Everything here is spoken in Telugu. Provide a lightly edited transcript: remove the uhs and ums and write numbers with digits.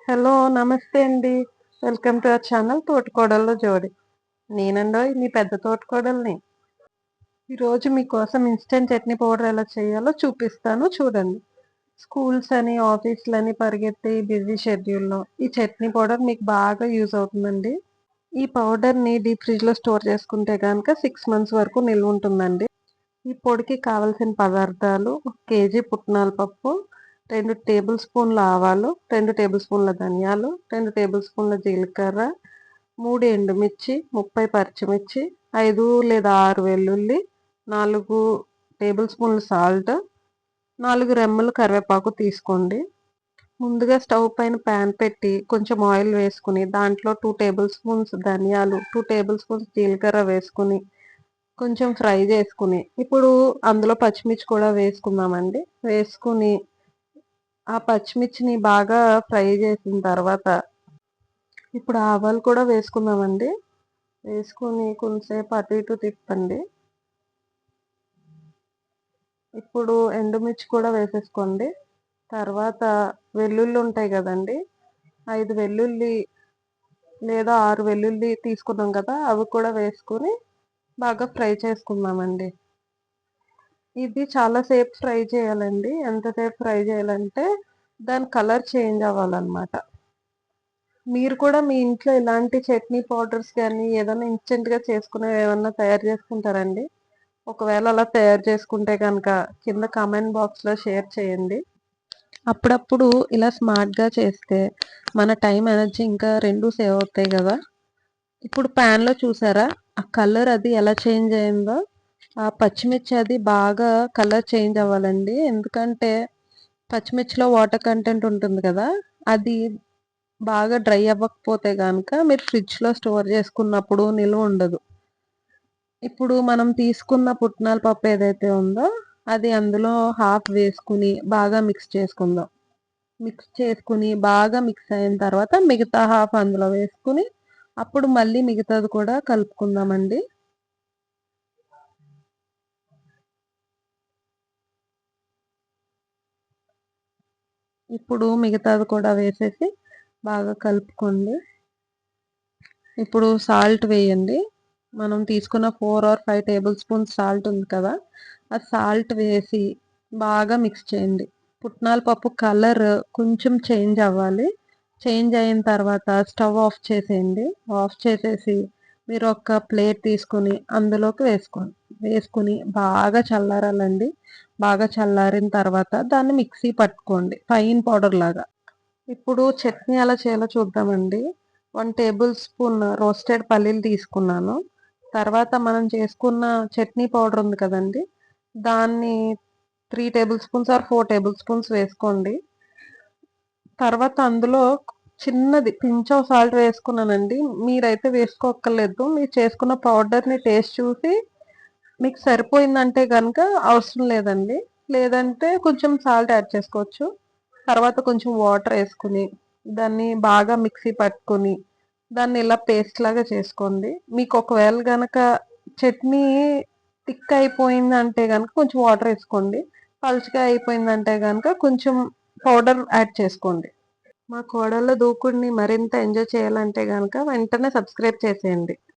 హలో! నమస్తే అండి. వెల్కమ్ టు అవర్ ఛానల్ తోటికోడళ్ళ జోడి. నేనండోయ్ మీ పెద్ద తోటికోడలిని. ఈరోజు మీకోసం ఇన్‌స్టంట్ చట్నీ పౌడర్ ఎలా చేయాలో చూపిస్తాను చూడండి. స్కూల్స్ అని, ఆఫీస్‌లని పరిగెత్తే ఈ బిజీ షెడ్యూల్‌లో ఈ చట్నీ పౌడర్ మీకు బాగా యూజ్ అవుతుందండి. ఈ పౌడర్‌ని డీప్ ఫ్రిడ్జ్‌లో స్టోర్ చేసుకుంటే గనక 6 మంత్స్ వరకు నిల్వుంటుందండి. ఈ పొడికి కావాల్సిన పదార్థాలు: 1 కేజీ పుట్నాల పప్పు, 2 టేబుల్ స్పూన్ల ఆవాలు, 2 టేబుల్ స్పూన్ల ధనియాలు, 2 టేబుల్ స్పూన్ల జీలకర్ర, 3 ఎండుమిర్చి, 30 పచ్చిమిర్చి, 5 లేదా 6 వెల్లుల్లి, 4 టేబుల్ స్పూన్ల సాల్ట్, 4 రెమ్మలు కరివేపాకు తీసుకోండి. ముందుగా స్టవ్ పైన ప్యాన్ పెట్టి కొంచెం ఆయిల్ వేసుకుని దాంట్లో 2 టేబుల్ స్పూన్స్ ధనియాలు, 2 టేబుల్ స్పూన్స్ జీలకర్ర వేసుకుని కొంచెం ఫ్రై చేసుకుని, ఇప్పుడు అందులో పచ్చిమిర్చి కూడా వేసుకుందామండి. వేసుకుని ఆ పచ్చిమిర్చిని బాగా ఫ్రై చేసిన తర్వాత ఇప్పుడు ఆవాలు కూడా వేసుకుందామండి. వేసుకుని కొంచెంసేపు అటు ఇటు తిప్పండి. ఇప్పుడు ఎండుమిర్చి కూడా వేసేసుకోండి. తర్వాత వెల్లుల్లి ఉంటాయి కదండి, 5 వెల్లుల్లి లేదా 6 వెల్లుల్లి తీసుకున్నాం కదా, అవి కూడా వేసుకుని బాగా ఫ్రై చేసుకుందామండి. ఇది చాలా సేపు ఫ్రై చేయాలండి. ఎంతసేపు ఫ్రై చేయాలంటే దాని కలర్ చేంజ్ అవ్వాలన్నమాట. మీరు కూడా మీ ఇంట్లో ఇలాంటి చట్నీ పౌడర్స్ గానీ, ఏదైనా ఇన్‌స్టంట్‌గా చేసుకునేవి ఏమన్నా తయారు చేసుకుంటారండి? ఒకవేళ అలా తయారు చేసుకుంటే గనక కింద కామెంట్ బాక్స్‌లో షేర్ చేయండి. అప్పుడప్పుడు ఇలా స్మార్ట్‌గా చేస్తే మన టైం, ఎనర్జీ ఇంకా 2 సేవ్ అవుతాయి గదా! ఇప్పుడు ప్యాన్‌లో చూసారా? ఆ కలర్ అది ఎలా చేంజ్ అయిందో? ఆ పచ్చిమిర్చి అది బాగా కలర్ చేంజ్ అవ్వాలండి. ఎందుకంటే పచ్చిమిర్చిలో వాటర్ కంటెంట్ ఉంటుంది కదా! అది బాగా డ్రై అవ్వకపోతే గనక మీరు ఫ్రిడ్జ్‌లో స్టోర్ చేసుకున్నప్పుడు నిలువ ఉండదు. ఇప్పుడు మనం తీసుకున్న పుట్నాల పప్పు ఏదైతే ఉందో అది అందులో హాఫ్ వేసుకుని బాగా మిక్స్ చేసుకుందాం. మిక్స్ చేసుకుని బాగా మిక్స్ అయిన తర్వాత మిగతా హాఫ్ అందులో వేసుకుని అప్పుడు మళ్ళీ మిగతాది కూడా కలుపుకుందామండి. ఇప్పుడు మిగతాది కూడా వేసేసి బాగా కలుపుకోండి. ఇప్పుడు సాల్ట్ వేయండి. మనం తీసుకున్న 4 ఆర్ 5 టేబుల్ స్పూన్స్ సాల్ట్ ఉంది కదా, ఆ సాల్ట్ వేసి బాగా మిక్స్ చేయండి. పుట్నాల పప్పు కలర్ కొంచెం చేంజ్ అవ్వాలి. చేంజ్ అయిన తర్వాత స్టవ్ ఆఫ్ చేసేయండి. ఆఫ్ చేసేసి మీరు ఒక ప్లేట్ తీసుకుని అందులోకి వేసుకోండి. వేసుకుని బాగా చల్లారాలండి. బాగా చల్లారిన తర్వాత దాన్ని మిక్సీ పట్టుకోండి ఫైన్ పౌడర్ లాగా. ఇప్పుడు చట్నీ ఎలా చేయాలో చూద్దామండి. 1 టేబుల్ స్పూన్ రోస్టెడ్ పల్లీలు తీసుకున్నాను. తర్వాత మనం చేసుకున్న చట్నీ పౌడర్ ఉంది కదండీ, దాన్ని 3 table spoons or 4 table spoons వేసుకోండి. తర్వాత అందులో చిన్నది పించ్ ఆఫ్ సాల్ట్ వేసుకున్నానండి. మీరైతే వేసుకోక్కర్లేదు. మీరు చేసుకున్న పౌడర్‌ని టేస్ట్ చూసి మీకు సరిపోయిందంటే గనక అవసరం లేదండి. లేదంటే కొంచెం సాల్ట్ యాడ్ చేసుకోవచ్చు. తర్వాత కొంచెం వాటర్ ఏసుకుని, దాన్ని బాగా మిక్సీ పట్టుకొని, దాన్ని ఇలా పేస్ట్ లాగా చేసుకోండి. మీకు ఒకవేళ గనక చట్నీ థిక్ అయిపోయిందంటే గనక కొంచెం వాటర్ ఏసుకోండి. పలుచగా అయిపోయిందంటే గనక కొంచెం పౌడర్ యాడ్ చేసుకోండి. మా కోడళ్ళ దూకుడుని మరింత ఎంజాయ్ చేయాలంటే గనక వెంటనే సబ్స్క్రైబ్ చేసేయండి.